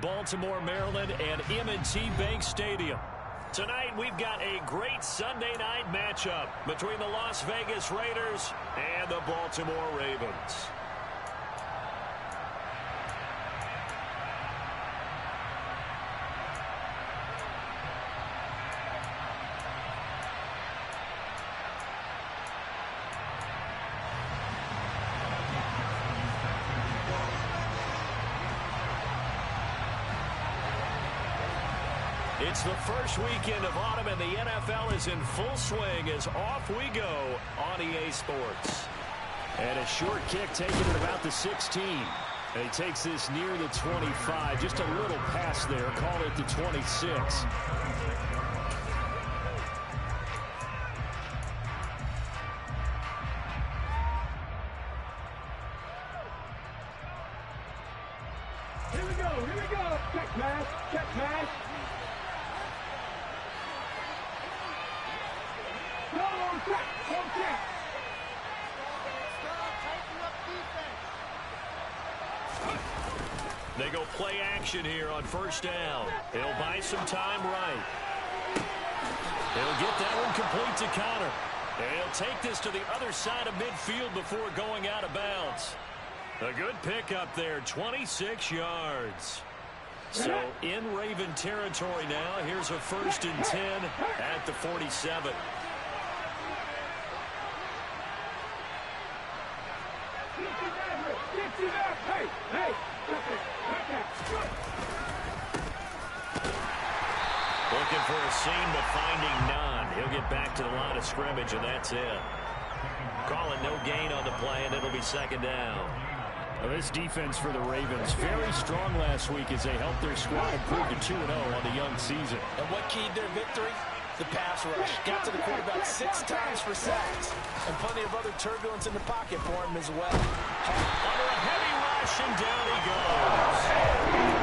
Baltimore, Maryland, and M&T Bank Stadium. Tonight, we've got a great Sunday night matchup between the Las Vegas Raiders and the Baltimore Ravens. It's the first weekend of autumn, and the NFL is in full swing as off we go on EA Sports. And a short kick taken at about the 16. And he takes this near the 25. Just a little pass there. Call it the 26. Here we go. Check pass. They go play action here on first down. He'll buy some time right. He'll get that one complete to Connor. And he'll take this to the other side of midfield before going out of bounds. A good pickup there, 26 yards. So in Raven territory now. Here's a 1st and 10 at the 47. Looking for a seam, but finding none. He'll get back to the line of scrimmage, and that's it. Calling no gain on the play, and it'll be 2nd down. Well, this defense for the Ravens, very strong last week as they helped their squad improve to 2-0 on the young season. And what keyed their victory? The pass rush. Got to the quarterback 6 times for sacks. And plenty of other turbulence in the pocket for him as well. Under a heavy rush, and down he goes.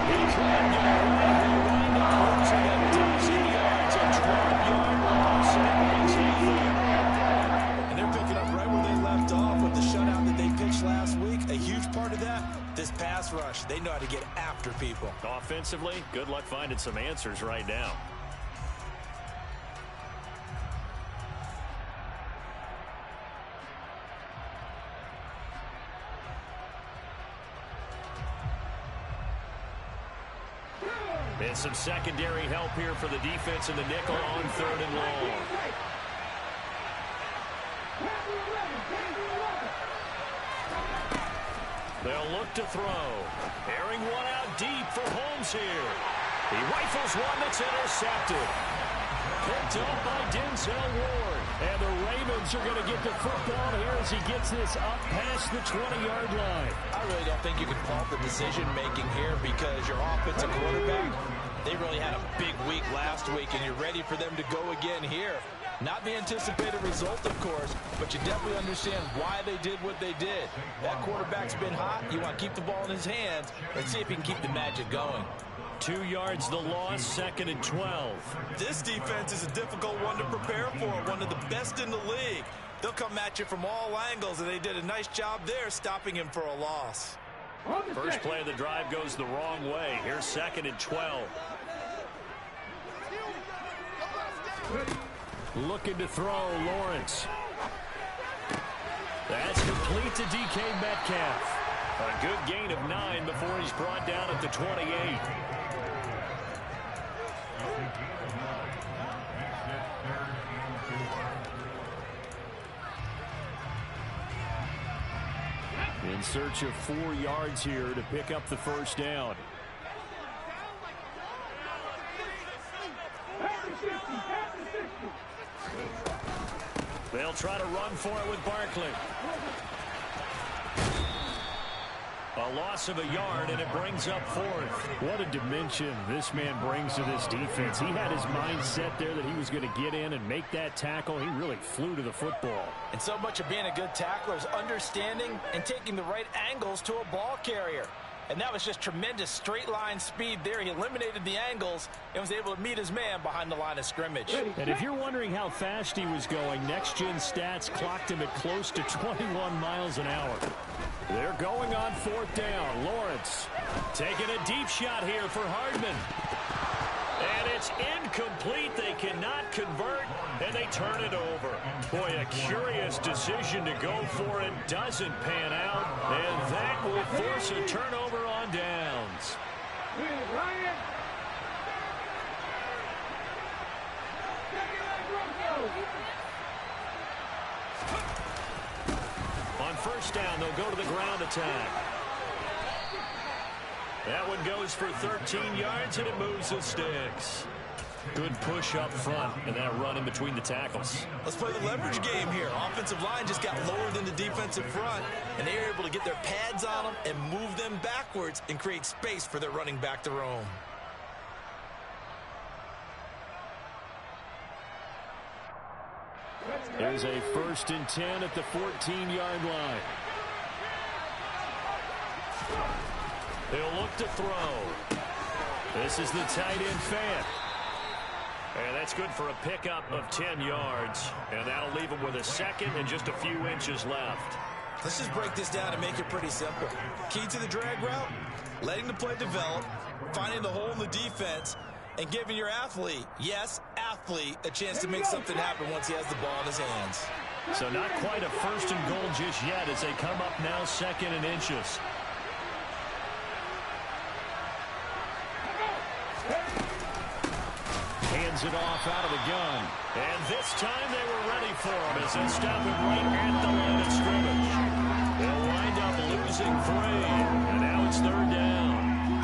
He tried to get away. He'll wind up losing a dozen yards, a 12-yard loss. And they're picking up right where they left off with the shutout that they pitched last week. A huge part of that, this pass rush. They know how to get after people. Offensively, good luck finding some answers right now. And some secondary help here for the defense in the nickel on 3rd and long. They'll look to throw. Airing one out deep for Holmes here. He rifles one that's intercepted. Picked up by Denzel Ward. And the Ravens are going to get the football here as he gets this up past the 20-yard line. I really don't think you can fault the decision-making here because your offensive quarterback, they really had a big week last week, and you're ready for them to go again here. Not the anticipated result, of course, but you definitely understand why they did what they did. That quarterback's been hot. You want to keep the ball in his hands and see if he can keep the magic going. 2 yards the loss, 2nd and 12. This defense is a difficult one to prepare for, one of the best in the league. They'll come at you from all angles, and they did a nice job there stopping him for a loss. First play of the drive goes the wrong way. Here's 2nd and 12. Looking to throw, Lawrence. That's complete to DK Metcalf. A good gain of 9 before he's brought down at the 28. In search of 4 yards here to pick up the first down. They'll try to run for it with Barkley. A loss of a yard, and it brings up 4th. What a dimension this man brings to this defense. He had his mind set there that he was going to get in and make that tackle. He really flew to the football. And so much of being a good tackler is understanding and taking the right angles to a ball carrier. And that was just tremendous straight-line speed there. He eliminated the angles and was able to meet his man behind the line of scrimmage. And if you're wondering how fast he was going, Next Gen Stats clocked him at close to 21 miles an hour. They're going on fourth down. Lawrence taking a deep shot here for Hardman. And it's incomplete. They cannot convert, and they turn it over. Boy, a curious decision to go for it. Doesn't pan out, and that will force a turnover on downs. On first down, they'll go to the ground attack. That one goes for 13 yards, and it moves the sticks. Good push up front, and that run in between the tackles. Let's play the leverage game here. Offensive line just got lower than the defensive front, and they were able to get their pads on them and move them backwards and create space for their running back to roam. There's a 1st and 10 at the 14-yard line. He'll look to throw. This is the tight end Fant. And that's good for a pickup of 10 yards. And that'll leave him with a second and just a few inches left. Let's just break this down and make it pretty simple. Key to the drag route, letting the play develop, finding the hole in the defense, and giving your athlete, yes, athlete, a chance to make something happen once he has the ball in his hands. So not quite a 1st and goal just yet as they come up now 2nd and inches. Hands it off out of the gun. And this time they were ready for him as they stop him right at the line of scrimmage. They'll wind up losing 3, and now it's 3rd down.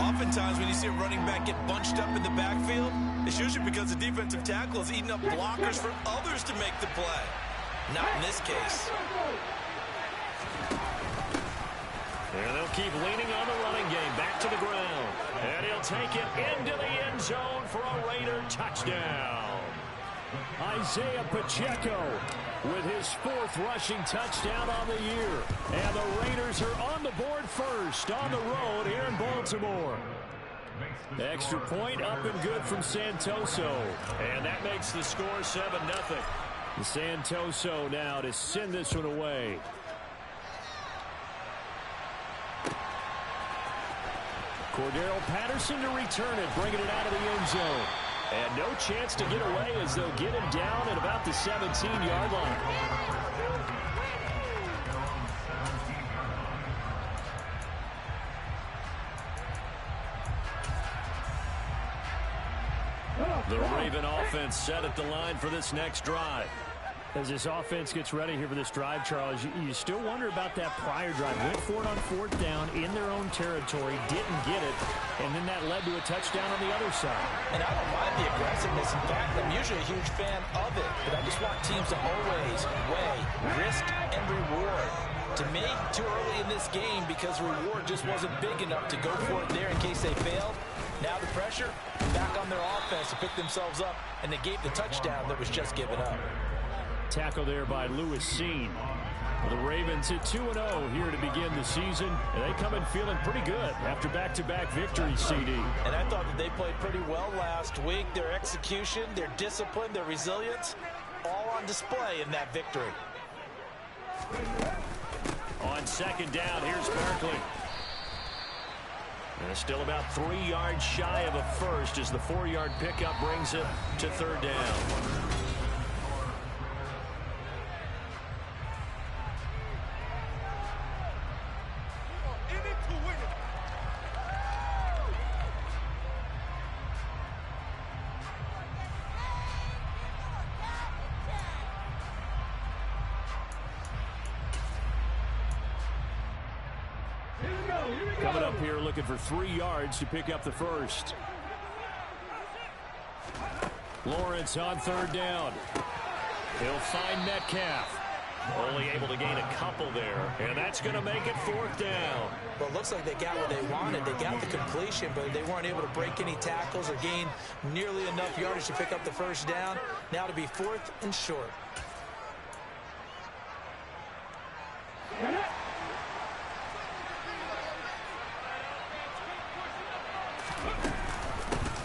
Oftentimes when you see a running back get bunched up in the backfield, it's usually because the defensive tackle is eating up blockers for others to make the play. Not in this case. And they'll keep leaning on the running game. Back to the ground. And he'll take it into the end zone for a Raider touchdown. Isaiah Pacheco with his 4th rushing touchdown on the year. And the Raiders are on the board first on the road here in Baltimore. Extra point up and good from Santoso. And that makes the score 7-0. Santoso now to send this one away. Cordero Patterson to return it, bringing it out of the end zone. And no chance to get away as they'll get him down at about the 17-yard line. The Raven offense set at the line for this next drive. As this offense gets ready here for this drive, Charles, you still wonder about that prior drive. Went for it on 4th down in their own territory, didn't get it, and then that led to a touchdown on the other side. And I don't mind the aggressiveness. In fact, I'm usually a huge fan of it, but I just want teams to always weigh risk and reward. To me, too early in this game because reward just wasn't big enough to go for it there in case they failed. Now the pressure back on their offense to pick themselves up and negate the touchdown that was just given up. Tackle there by Lewis Seen. The Ravens at 2-0 here to begin the season. And they come in feeling pretty good after back-to-back victories, CD. And I thought that they played pretty well last week. Their execution, their discipline, their resilience, all on display in that victory. On 2nd down, here's Barkley. And still about 3 yards shy of a first as the 4-yard pickup brings it to 3rd down. Coming up here looking for 3 yards to pick up the first. Lawrence on 3rd down. He'll find Metcalf. Only able to gain a couple there, and that's going to make it 4th down. Well, it looks like they got what they wanted. They got the completion, but they weren't able to break any tackles or gain nearly enough yardage to pick up the first down. Now to be 4th and short.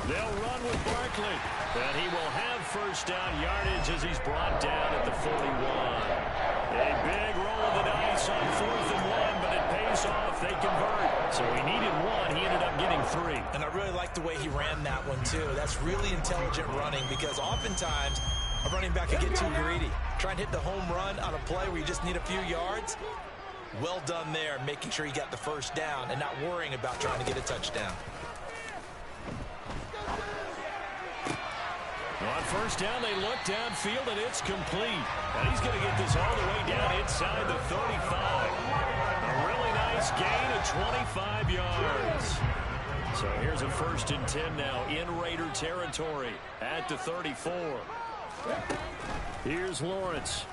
They'll run with Barkley, and he will have first down yardage as he's brought down at the 41. A big roll of the dice on 4th and 1, but it pays this off. They convert. So he needed one. He ended up getting 3. And I really like the way he ran that one, too. That's really intelligent running because oftentimes a running back can get too greedy. Try and hit the home run on a play where you just need a few yards. Well done there, making sure he got the first down and not worrying about trying to get a touchdown. On first down, they look downfield, and it's complete. And he's going to get this all the way down inside the 35. A really nice gain of 25 yards. So here's a 1st and 10 now in Raider territory at the 34. Here's Lawrence.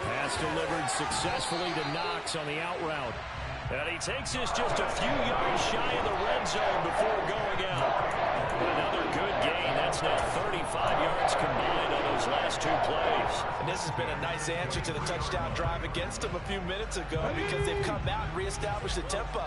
Pass delivered successfully to Knox on the out route. And he takes this just a few yards shy of the red zone before going out. Another good gain. That's now 35 yards combined on those last 2 plays. And this has been a nice answer to the touchdown drive against them a few minutes ago because they've come out and reestablished the tempo.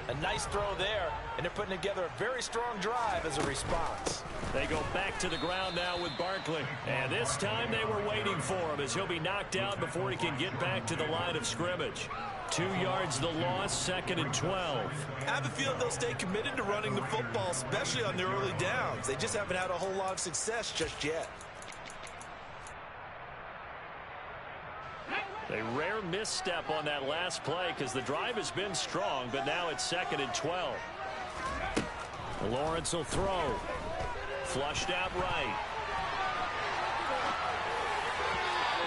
A nice throw there, and they're putting together a very strong drive as a response. They go back to the ground now with Barkley. And this time they were waiting for him as he'll be knocked out before he can get back to the line of scrimmage. 2 yards the loss, 2nd and 12. I have a feeling they'll stay committed to running the football, especially on their early downs. They just haven't had a whole lot of success just yet. A rare misstep on that last play because the drive has been strong, but now it's 2nd and 12. Lawrence will throw. Flushed out right.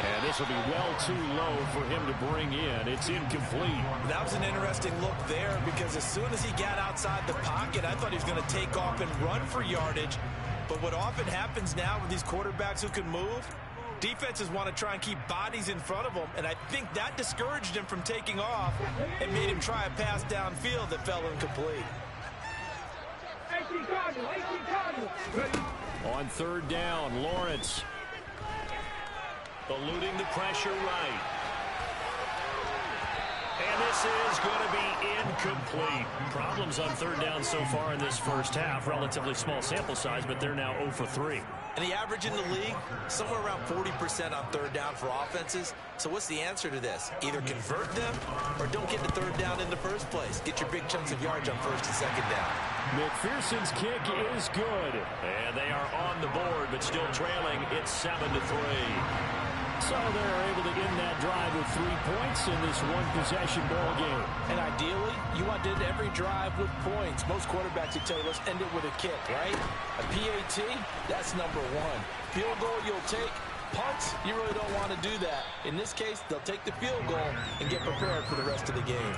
And this will be well too low for him to bring in. It's incomplete. That was an interesting look there because as soon as he got outside the pocket, I thought he was going to take off and run for yardage. But what often happens now with these quarterbacks who can move, defenses want to try and keep bodies in front of them, and I think that discouraged him from taking off and made him try a pass downfield that fell incomplete. On 3rd down, Lawrence eluding the pressure right. And this is going to be incomplete. Problems on 3rd down so far in this first half. Relatively small sample size, but they're now 0 for 3. And the average in the league, somewhere around 40% on 3rd down for offenses. So what's the answer to this? Either convert them or don't get the 3rd down in the first place. Get your big chunks of yards on 1st and 2nd down. McPherson's kick is good. And they are on the board, but still trailing. It's 7 to 3. So they're able to end that drive with 3 points in this one-possession ball game. And ideally, you want to end every drive with points. Most quarterbacks would tell you, let's end it with a kick, right? A PAT, that's number 1. Field goal you'll take. Punts, you really don't want to do that. In this case, they'll take the field goal and get prepared for the rest of the game.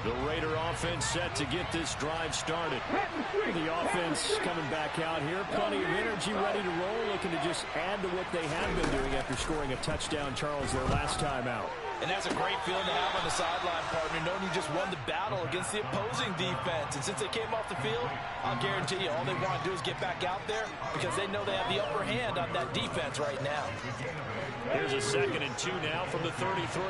The Raider offense set to get this drive started. The offense coming back out here. Plenty of energy, ready to roll, looking to just add to what they have been doing after scoring a touchdown, Charles, their last time out. And that's a great feeling to have on the sideline, partner, knowing you just won the battle against the opposing defense. And since they came off the field, I'll guarantee you all they want to do is get back out there because they know they have the upper hand on that defense right now. Here's a 2nd and 2 now from the 33.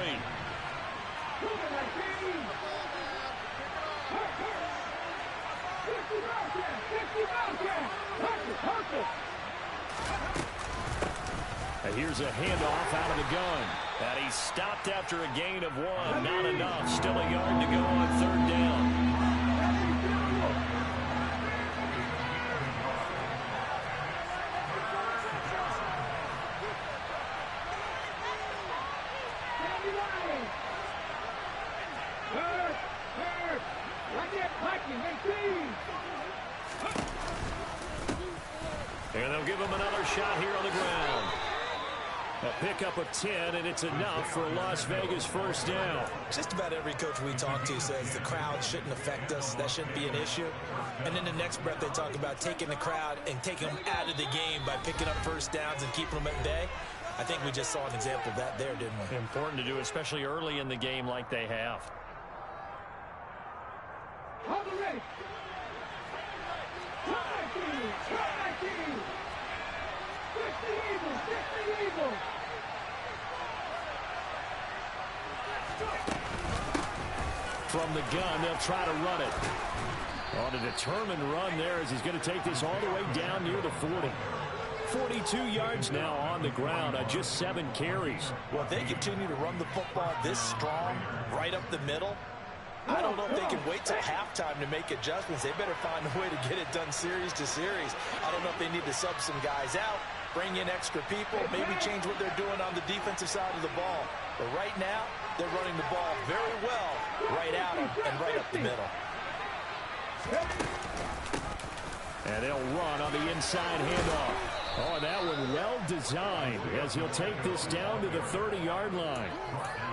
And here's a handoff out of the gun. And he stopped after a gain of 1. Not enough. Still a yard to go on 3rd down. And they'll give him another shot here on the ground. A pickup of 10, and it's enough for a Las Vegas 1st down. Just about every coach we talk to says the crowd shouldn't affect us. That shouldn't be an issue. And in the next breath, they talk about taking the crowd and taking them out of the game by picking up 1st downs and keeping them at bay. I think we just saw an example of that there, didn't we? Important to do, especially early in the game like they have. From the gun, they'll try to run it. On a determined run there as he's going to take this all the way down near the 40. 42 yards now on the ground on just 7 carries. Well, if they continue to run the football this strong, right up the middle, I don't know if they can wait till halftime to make adjustments. They better find a way to get it done series to series. I don't know if they need to sub some guys out, bring in extra people, maybe change what they're doing on the defensive side of the ball. But right now, they're running the ball very well right out and right up the middle. And they'll run on the inside handoff. Oh, that one well designed as he'll take this down to the 30-yard line.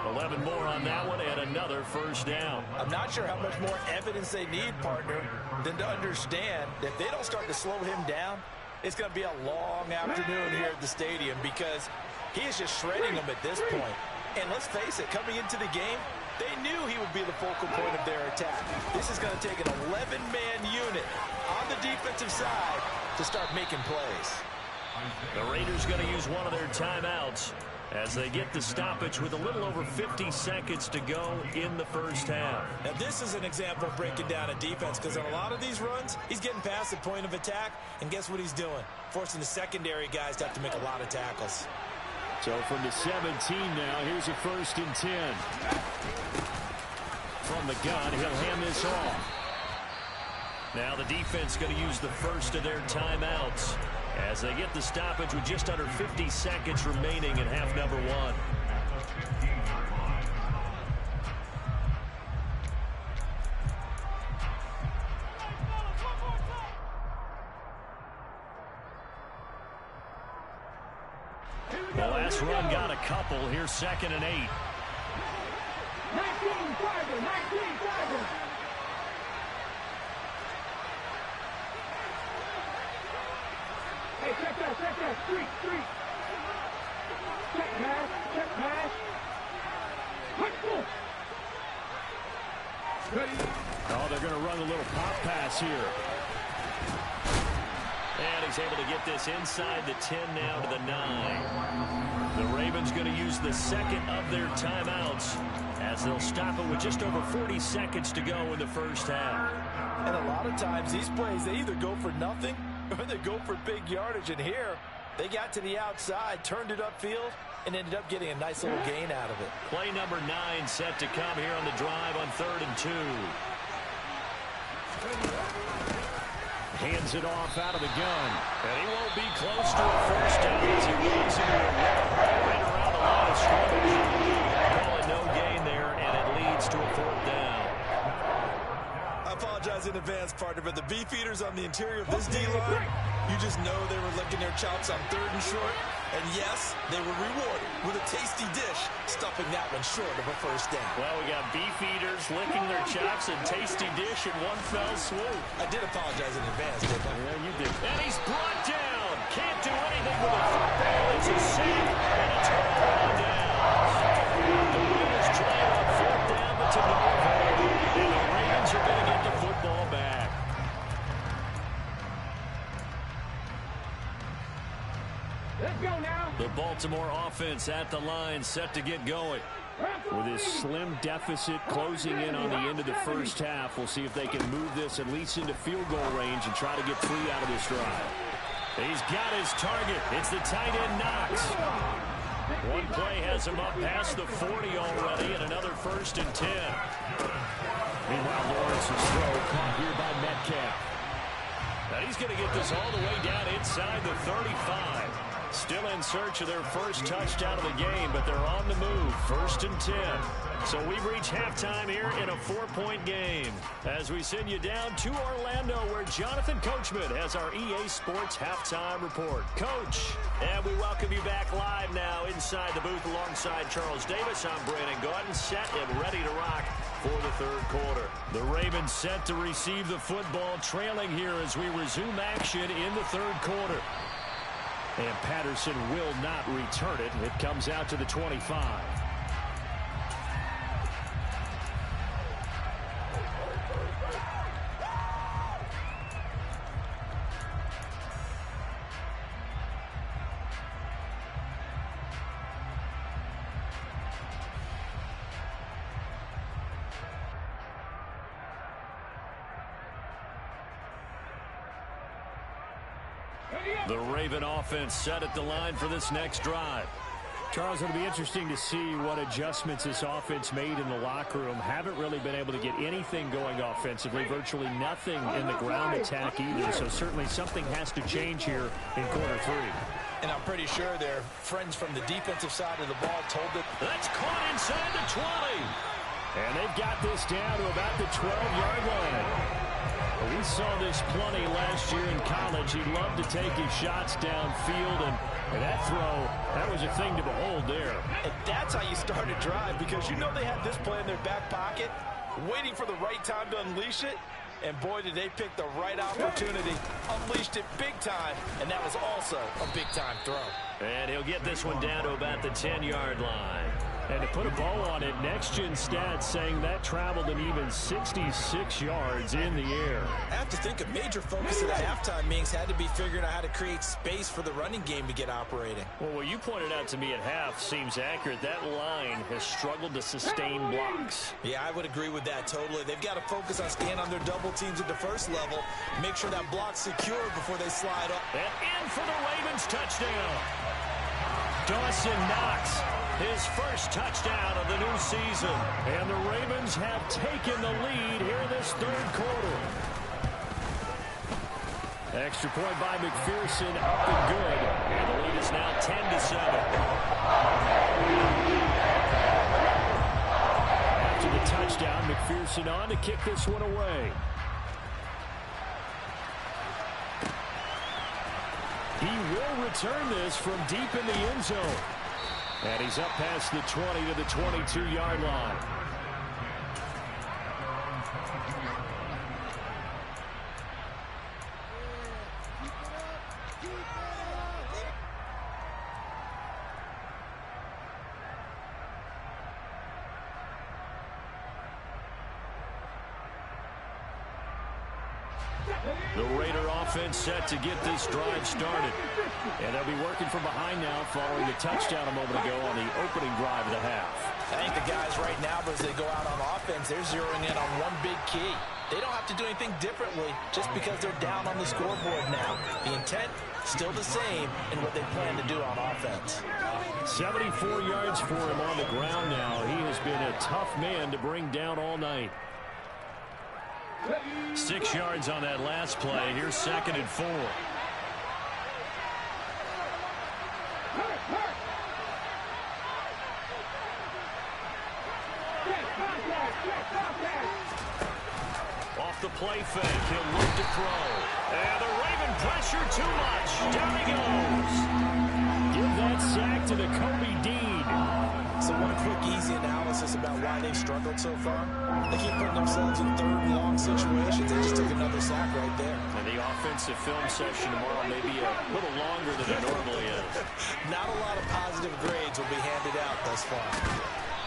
11 more on that one and another first down. I'm not sure how much more evidence they need, partner, than to understand that if they don't start to slow him down, it's going to be a long afternoon here at the stadium because he is just shredding them at this point. And let's face it, coming into the game, they knew he would be the focal point of their attack. This is going to take an 11-man unit on the defensive side to start making plays. The Raiders going to use one of their timeouts as they get the stoppage with a little over 50 seconds to go in the first half. Now, this is an example of breaking down a defense because on a lot of these runs, he's getting past the point of attack, and guess what he's doing? Forcing the secondary guys to have to make a lot of tackles. So from the 17 now, here's a 1st and 10. From the gun, he'll hand this off. Now the defense going to use the first of their timeouts as they get the stoppage with just under 50 seconds remaining in half number 1. The last run got a couple. Here's 2nd and 8. 19 Tiger, 19 Tiger. Hey, check that, street. Check pass. Ready? Oh, they're going to run a little pop pass here. And he's able to get this inside the 10 now to the 9. The Ravens going to use the second of their timeouts as they'll stop it with just over 40 seconds to go in the first half. And a lot of times these plays, they either go for nothing or they go for big yardage. And here, they got to the outside, turned it upfield, and ended up getting a nice little gain out of it. Play number 9 set to come here on the drive on 3rd and 2. Hands it off out of the gun. And he won't be close to a first down as he runs into a right around the line of scrimmage. Calling no gain there, and it leads to a 4th down. I apologize in advance, partner, but the beefeaters on the interior of this D-line, you just know they were licking their chops on 3rd and short. And yes, they were rewarded with a tasty dish, stuffing that one short of a first down. Well, we got beef eaters licking their chops and tasty dish in one fell swoop. I did apologize in advance, didn't I? Yeah, you did. And he's brought down. Can't do anything with a football. It's a sack, and it's all down. The Ravens trying on 4th down, but to no avail. And the Ravens are going to get the football back. Let's go now. The Baltimore offense at the line, set to get going. With this slim deficit closing in on the end of the first half, we'll see if they can move this at least into field goal range and try to get 3 out of this drive. He's got his target. It's the tight end Knox. One play has him up past the 40 already, and another 1st and 10. Meanwhile, Lawrence's throw caught here by Metcalf. And he's going to get this all the way down inside the 35. Still in search of their first touchdown of the game, but they're on the move. 1st and 10. So we've reached halftime here in a 4-point game. As we send you down to Orlando, where Jonathan Coachman has our EA Sports Halftime Report. Coach, and we welcome you back live now inside the booth alongside Charles Davis. I'm Brandon Gaudin, set and ready to rock for the 3rd quarter. The Ravens set to receive the football, trailing here as we resume action in the 3rd quarter. And Patterson will not return it. It comes out to the 25. The Raven offense set at the line for this next drive. Charles, it'll be interesting to see what adjustments this offense made in the locker room. Haven't really been able to get anything going offensively, virtually nothing in the ground attack either. So certainly something has to change here in quarter three. And I'm pretty sure their friends from the defensive side of the ball told them. That's caught inside the 20. And they've got this down to about the 12-yard line. We saw this plenty last year in college. He loved to take his shots downfield, and that throw, that was a thing to behold there. And that's how you start a drive, because you know they had this play in their back pocket, waiting for the right time to unleash it. And boy, did they pick the right opportunity. Unleashed it big time, and that was also a big-time throw. And he'll get this one down to about the 10-yard line. And to put a bow on it, Next Gen Stats saying that traveled an even 66 yards in the air. I have to think a major focus of the halftime meetings had to be figuring out how to create space for the running game to get operating. Well, what you pointed out to me at half seems accurate. That line has struggled to sustain blocks. Yeah, I would agree with that totally. They've got to focus on staying on their double teams at the first level, make sure that block's secure before they slide up. And in for the Ravens touchdown. Dawson Knox, his first touchdown of the new season. And the Ravens have taken the lead here this third quarter. Extra point by McPherson, up and good. And the lead is now 10-7. After the touchdown, McPherson on to kick this one away. He will return this from deep in the end zone. And he's up past the 20 to the 22-yard line. The Raider offense set to get this drive started. And they'll be working from behind now following the touchdown a moment ago on the opening drive of the half. I think the guys right now, as they go out on offense, they're zeroing in on one big key. They don't have to do anything differently just because they're down on the scoreboard now. The intent, still the same in what they plan to do on offense. 74 yards for him on the ground now. He has been a tough man to bring down all night. 6 yards on that last play. Here's 2nd and 4. Off the play fake, he'll look to throw. And the Raven pressure too much. Down he goes. Give that sack to the Kobe Dean. So one quick, easy analysis about why they've struggled so far. They keep putting themselves in third and long situations. They just took another sack right there. And the offensive film session tomorrow may be a little longer than it normally is. Not a lot of positive grades will be handed out thus far.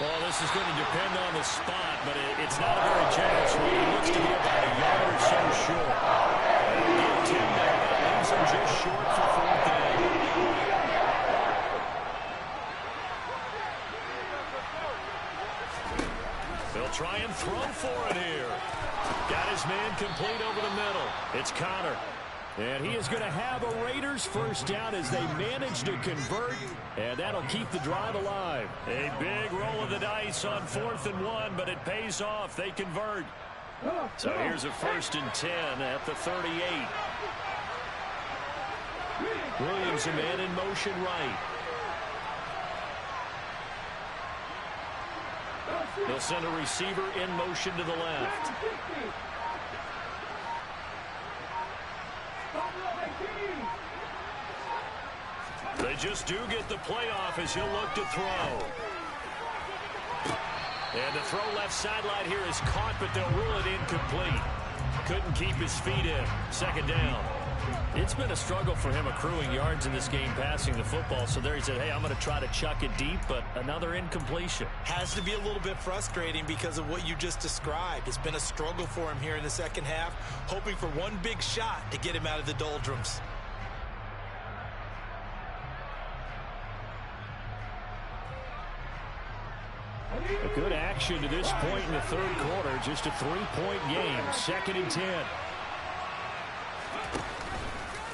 Well, this is going to depend on the spot, but it's not a very generous read. It looks to be about a yard or so short. Give Tim that. Leaves him just short for 4th down. They'll try and throw for it here. Got his man complete over the middle. It's Connor. And he is going to have a Raiders first down as they manage to convert, and that'll keep the drive alive. A big roll of the dice on 4th and 1, but it pays off. They convert. So here's a 1st and 10 at the 38. Williams, a man in motion right. They'll send a receiver in motion to the left. They just do get the playoff as he'll look to throw. And the throw left sideline here is caught, but they'll rule it incomplete. Couldn't keep his feet in. 2nd down. It's been a struggle for him accruing yards in this game passing the football. So there he said, hey, I'm going to try to chuck it deep, but another incompletion. Has to be a little bit frustrating because of what you just described. It's been a struggle for him here in the second half, hoping for one big shot to get him out of the doldrums. A good action to this point in the third quarter. Just a 3-point game. 2nd and 10.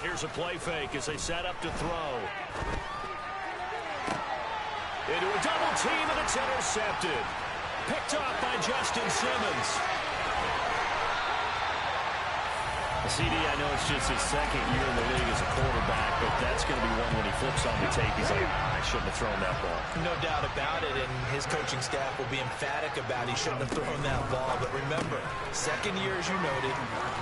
Here's a play fake as they set up to throw. Into a double team, and it's intercepted. Picked off by Justin Simmons. CD, I know it's just his second year in the league as a quarterback, but that's going to be one when he flips on the tape. He's like, I shouldn't have thrown that ball. No doubt about it, and his coaching staff will be emphatic about he shouldn't have thrown that ball. But remember, second year, as you noted,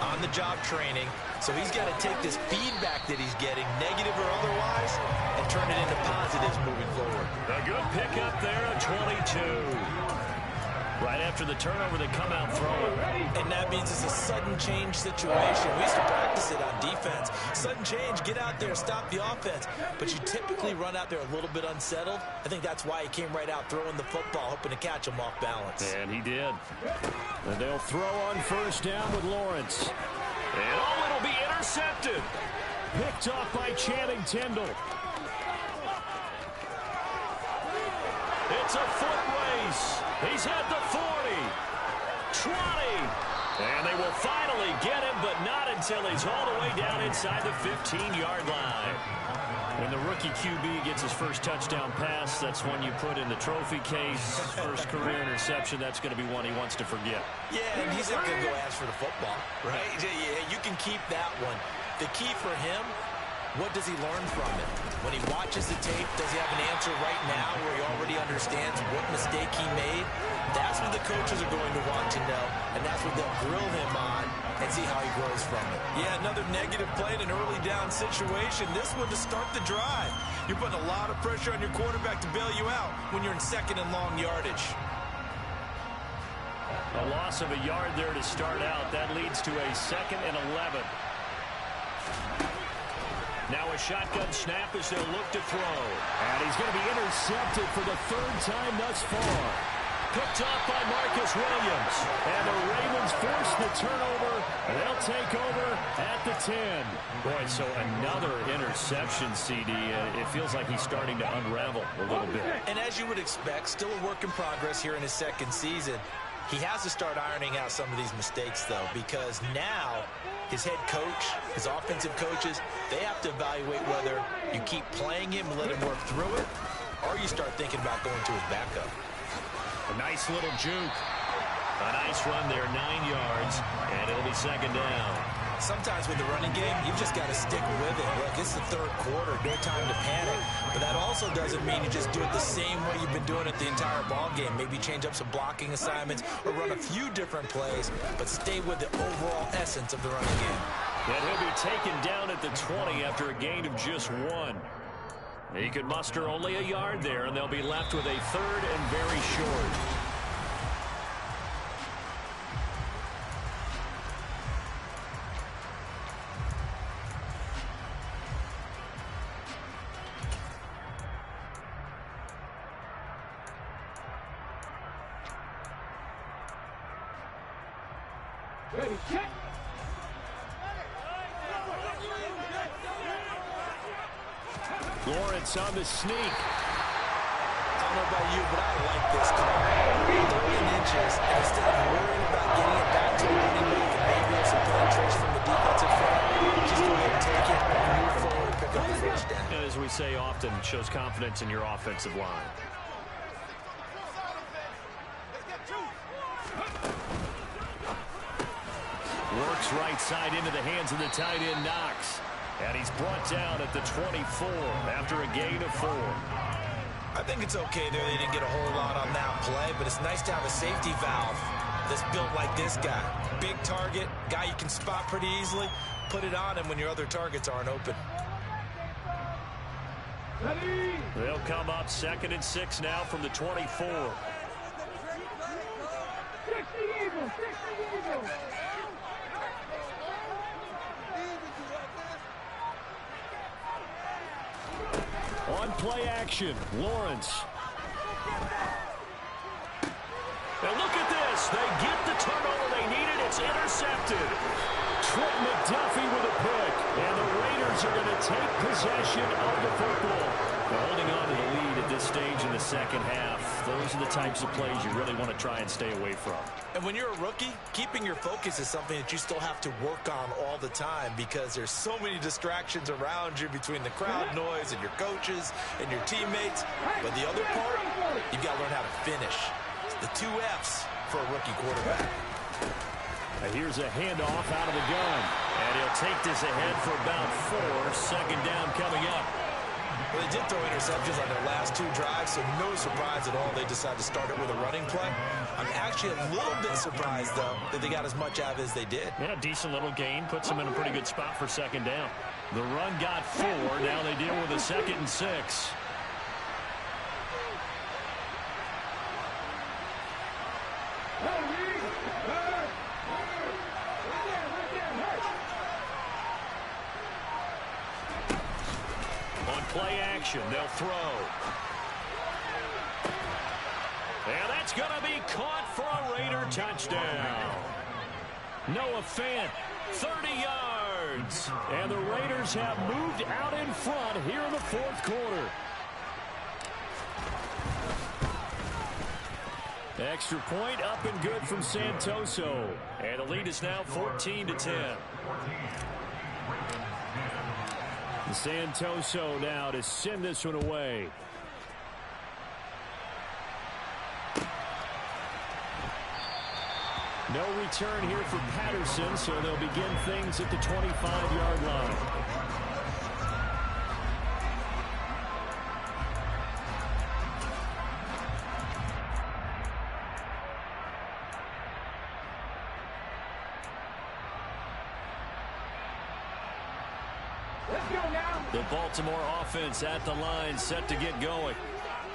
on-the-job training, so he's got to take this feedback that he's getting, negative or otherwise, and turn it into positives moving forward. A good pickup there at 22. Right after the turnover, they come out throwing. And that means it's a sudden change situation. We used to practice it on defense. Sudden change, get out there, stop the offense. But you typically run out there a little bit unsettled. I think that's why he came right out throwing the football, hoping to catch him off balance. And he did. And they'll throw on first down with Lawrence. And it'll be intercepted. Picked off by Channing Tindall. It's a foot race. He's at the 40, 20, and they will finally get him, but not until he's all the way down inside the 15-yard line. When the rookie QB gets his first touchdown pass, that's one you put in the trophy case. First career interception, that's going to be one he wants to forget. Yeah, and he's not going to go ask for the football, right? Yeah, you can keep that one. The key for him, what does he learn from it? When he watches the tape, does he have an answer right now where he already understands what mistake he made? That's what the coaches are going to want to know, and that's what they'll grill him on and see how he grows from it. Yeah, another negative play in an early down situation. This one to start the drive. You're putting a lot of pressure on your quarterback to bail you out when you're in second and long yardage. A loss of a yard there to start out. That leads to a 2nd and 11. Now a shotgun snap as they'll look to throw. And he's going to be intercepted for the 3rd time thus far. Picked off by Marcus Williams. And the Ravens force the turnover. They'll take over at the 10. Boy, so another interception, CD. It feels like he's starting to unravel a little bit. And as you would expect, still a work in progress here in his second season. He has to start ironing out some of these mistakes, though, because now his head coach, his offensive coaches, they have to evaluate whether you keep playing him and let him work through it, or you start thinking about going to his backup. A nice little juke. A nice run there, 9 yards, and it'll be 2nd down. Sometimes with the running game, you've just got to stick with it. Look, it's the 3rd quarter, no time to panic. But that also doesn't mean you just do it the same way you've been doing it the entire ball game. Maybe change up some blocking assignments or run a few different plays, but stay with the overall essence of the running game. And he'll be taken down at the 20 after a gain of just 1. He could muster only a yard there, and they'll be left with a 3rd and very short. Ready, set. Lawrence on the sneak. I don't know about you, but I like this call. 3 inches, and instead of worrying about getting it back to the running back and maybe have some penetration from the defensive front, just go ahead and take it, move forward, pick up the first down. And as we say often, shows confidence in your offensive line. Works right side into the hands of the tight end, Knox. And he's brought down at the 24 after a gain of 4. I think it's okay there. They didn't get a whole lot on that play, but it's nice to have a safety valve that's built like this guy. Big target, guy you can spot pretty easily. Put it on him when your other targets aren't open. Ready. They'll come up 2nd and 6 now from the 24. 60 Eagles, 60 Eagles. On play action, Lawrence. And look at this. They get the turnover they needed. It's intercepted. Trent McDuffie with a pick. And the Raiders are going to take possession of the football. They're holding on to the lead at this stage in the second half. Those are the types of plays you really want to try and stay away from. And when you're a rookie, keeping your focus is something that you still have to work on all the time because there's so many distractions around you between the crowd noise and your coaches and your teammates. But the other part, you've got to learn how to finish. It's the 2 F's for a rookie quarterback. Here's a handoff out of the gun. And he'll take this ahead for about 4. Second down coming up. Well, they did throw interceptions on their last 2 drives, so no surprise at all they decided to start it with a running play. I'm actually a little bit surprised, though, that they got as much out of it as they did. Yeah, decent little gain. Puts them in a pretty good spot for second down. The run got 4. Now they deal with a 2nd and 6. Play action, they'll throw. And that's going to be caught for a Raider touchdown. Noah Fant, 30 yards. And the Raiders have moved out in front here in the 4th quarter. Extra point up and good from Santoso. And the lead is now 14-10. Santoso now to send this one away. No return here for Patterson, so they'll begin things at the 25-yard line. The Baltimore offense at the line, set to get going.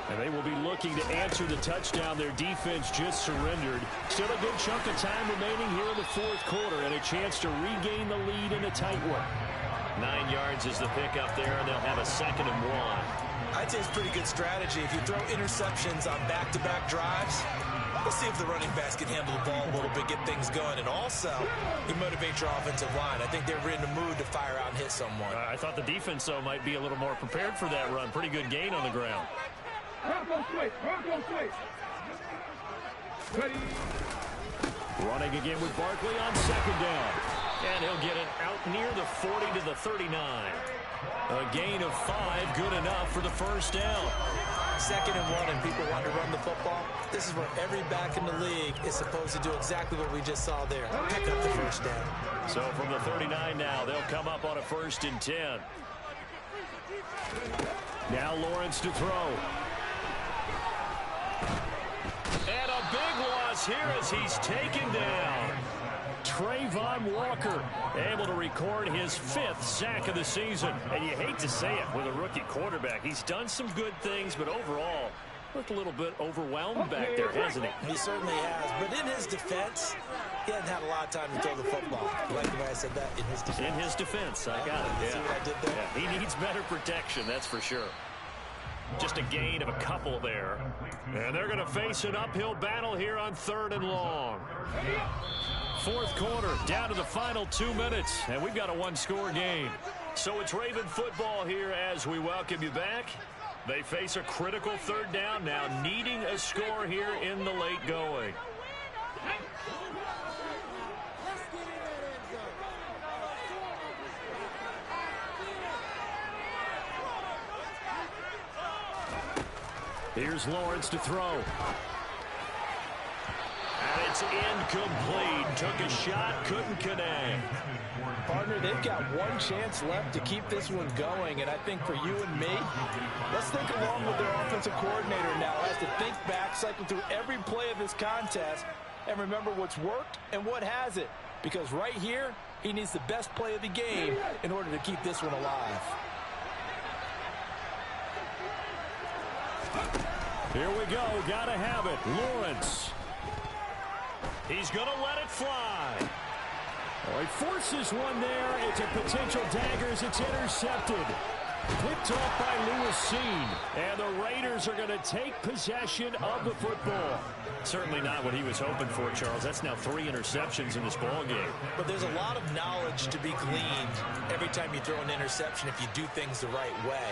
And they will be looking to answer the touchdown their defense just surrendered. Still a good chunk of time remaining here in the 4th quarter and a chance to regain the lead in a tight one. 9 yards is the pickup there, and they'll have a 2nd and 1. I'd say it's pretty good strategy. If you throw interceptions on back-to-back drives, we'll see if the running backs can handle the ball a little bit, get things going, and also you motivate your offensive line. I think they're in the mood to fire out and hit someone. I thought the defense, though, might be a little more prepared for that run. Pretty good gain on the ground. Bronco switch. Bronco switch. Ready. Running again with Barkley on 2nd down. And he'll get it out near the 40 to the 39. A gain of 5, good enough for the 1st down. 2nd and 1, and people want to run the football. This is where every back in the league is supposed to do exactly what we just saw there. Pick up the 1st down. So from the 39 now, they'll come up on a 1st and 10. Now Lawrence to throw. And a big loss here as he's taken down. Trayvon Walker able to record his 5th sack of the season. And you hate to say it with a rookie quarterback. He's done some good things, but overall looked a little bit overwhelmed back there, hasn't he? He certainly has. But in his defense, he hasn't had a lot of time to throw the football. You like the way I said that? In his defense. In his defense, I got it. Yeah. See what I did there? Yeah. He needs better protection, that's for sure. Just a gain of a couple there. And they're going to face an uphill battle here on 3rd and long. 4th quarter, down to the final 2 minutes, and we've got a 1-score game. So it's Raven football here as we welcome you back. They face a critical 3rd down now, needing a score here in the late going. Here's Lawrence to throw. And it's incomplete. Took a shot, couldn't connect. Partner, they've got one chance left to keep this one going, and I think for you and me, let's think along with their offensive coordinator now as to think back, cycle through every play of this contest, and remember what's worked and what hasn't. Because right here, he needs the best play of the game in order to keep this one alive. Here we go. Gotta have it. Lawrence. He's going to let it fly. Oh, he forces one there. It's a potential dagger as it's intercepted. Picked off by Lewis Cine. And the Raiders are going to take possession of the football. Certainly not what he was hoping for, Charles. That's now 3 interceptions in this ball game. But there's a lot of knowledge to be gleaned every time you throw an interception if you do things the right way.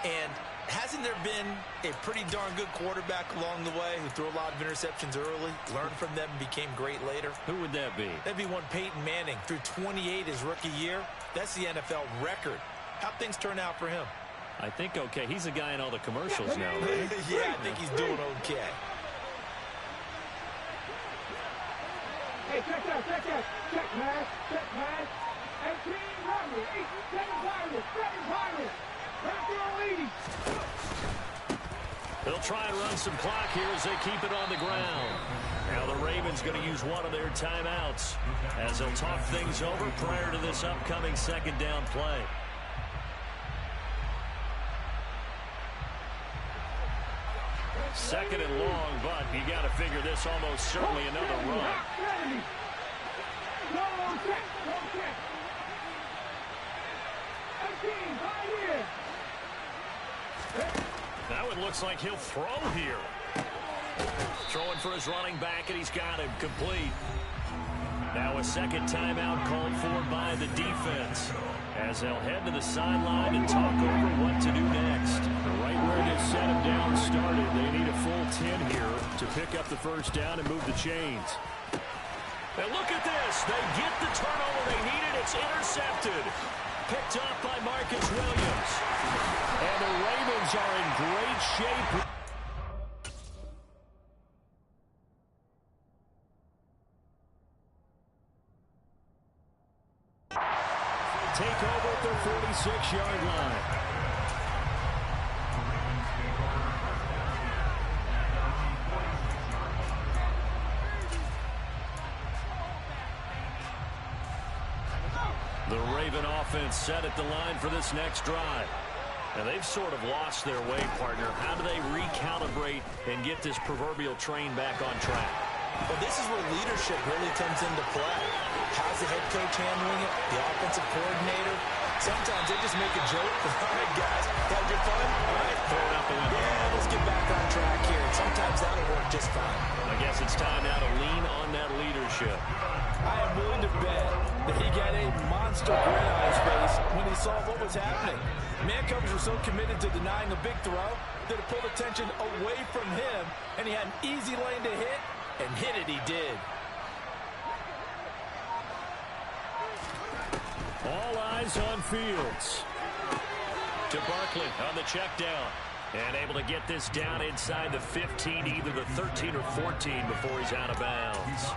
And hasn't there been a pretty darn good quarterback along the way who threw a lot of interceptions early, learned from them, and became great later? Who would that be? That'd be one Peyton Manning. Threw 28 his rookie year. That's the NFL record. How'd things turn out for him? I think okay. He's a guy in all the commercials now, right? Yeah, I think he's doing okay. Hey, check that. Check, man. 18 Romney, 7 Pirates, 7 Pirates. Back to the lead. They'll try and run some clock here as they keep it on the ground. Now the Ravens going to use one of their timeouts as they'll talk things over prior to this upcoming second down play. Second and long, but you got to figure this almost certainly another run. Now it looks like he'll throw here. Throwing for his running back, and he's got him complete. Now a second timeout called for by the defense as they'll head to the sideline and talk over what to do next. Right where this set him down started, they need a full 10 here to pick up the first down and move the chains. And look at this. They get the turnover they needed. It's intercepted. Picked up by Marcus Williams. And the Ravens are in great shape. Take over at their 46-yard line. The Raven offense set at the line for this next drive. Now they've sort of lost their way, partner. How do they recalibrate and get this proverbial train back on track? Well, this is where leadership really comes into play. How's the head coach handling it? The offensive coordinator? Sometimes they just make a joke. All right, guys, had your fun? All right, throw it out the window. Yeah, let's get back on track here. And sometimes that'll work just fine. I guess it's time now to lean on that leadership. I am willing to bet that he got a monster grin on his face when he saw what was happening. Man coverage were so committed to denying a big throw that it pulled attention away from him, and he had an easy lane to hit, and hit it he did. All eyes on Fields. To Barkley on the check down. And able to get this down inside the 15, either the 13 or 14 before he's out of bounds.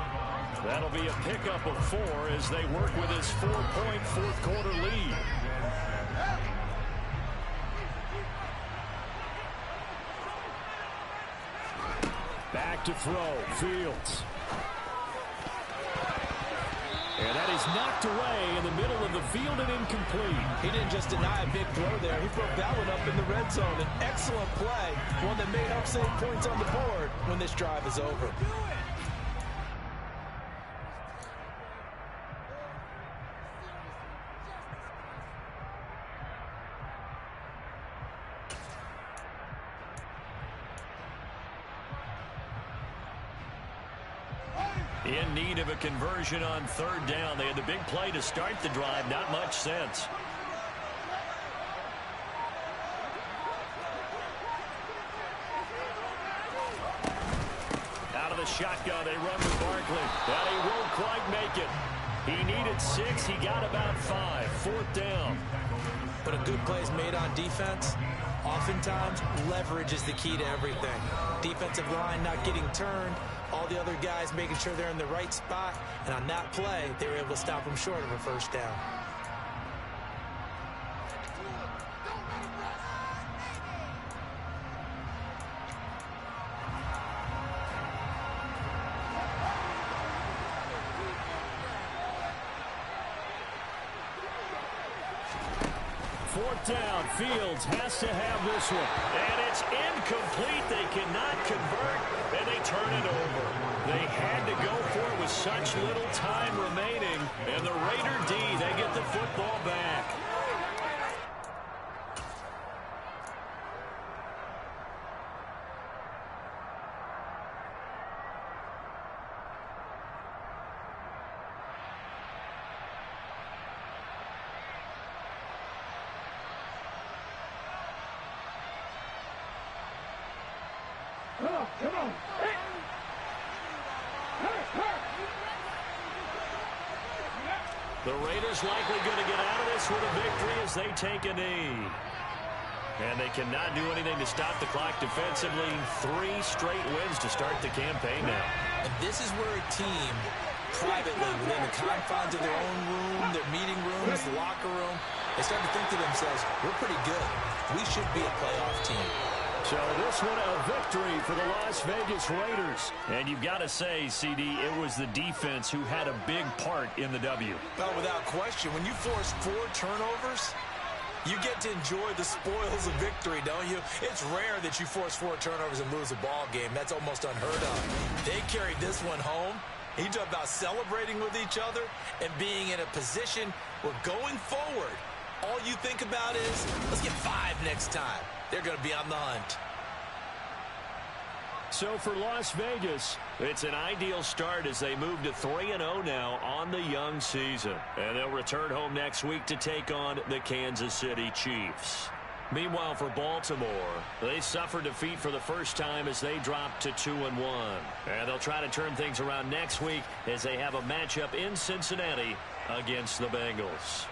That'll be a pickup of 4 as they work with his 4-point fourth quarter lead. Back to throw. Fields. And that is knocked away in the middle of the field and incomplete. He didn't just deny a big throw there. He broke that one up in the red zone. An excellent play. One that may help save points on the board when this drive is over. In need of a conversion on third down. They had the big play to start the drive. Not much sense. Out of the shotgun, they run with Barkley. But he won't quite make it. He needed 6. He got about 5. Fourth down. But a good play is made on defense. Oftentimes, leverage is the key to everything. Defensive line not getting turned. All the other guys making sure they're in the right spot. And on that play, they were able to stop them short of a first down. Fourth down. Fields has to have this one. And it's incomplete. They cannot convert, and they turn it over. They had to go for it with such little time remaining. And the Raider D, they get the football back. on. Come on. Hit. Hurt. The Raiders likely going to get out of this with a victory as they take a knee. And they cannot do anything to stop the clock defensively. 3 straight wins to start the campaign now. And this is where a team, privately, within the confines of their own room, their meeting rooms, the locker room, they start to think to themselves, we're pretty good. We should be a playoff team. So this one a victory for the Las Vegas Raiders. And you've got to say, CD, it was the defense who had a big part in the W. Well, without question, when you force 4 turnovers, you get to enjoy the spoils of victory, don't you? It's rare that you force 4 turnovers and lose a ball game. That's almost unheard of. They carried this one home. He talked about celebrating with each other and being in a position where going forward, all you think about is, let's get 5 next time. They're going to be on the hunt. So for Las Vegas, it's an ideal start as they move to 3-0 now on the young season. And they'll return home next week to take on the Kansas City Chiefs. Meanwhile, for Baltimore, they suffered defeat for the first time as they dropped to 2-1. And they'll try to turn things around next week as they have a matchup in Cincinnati against the Bengals.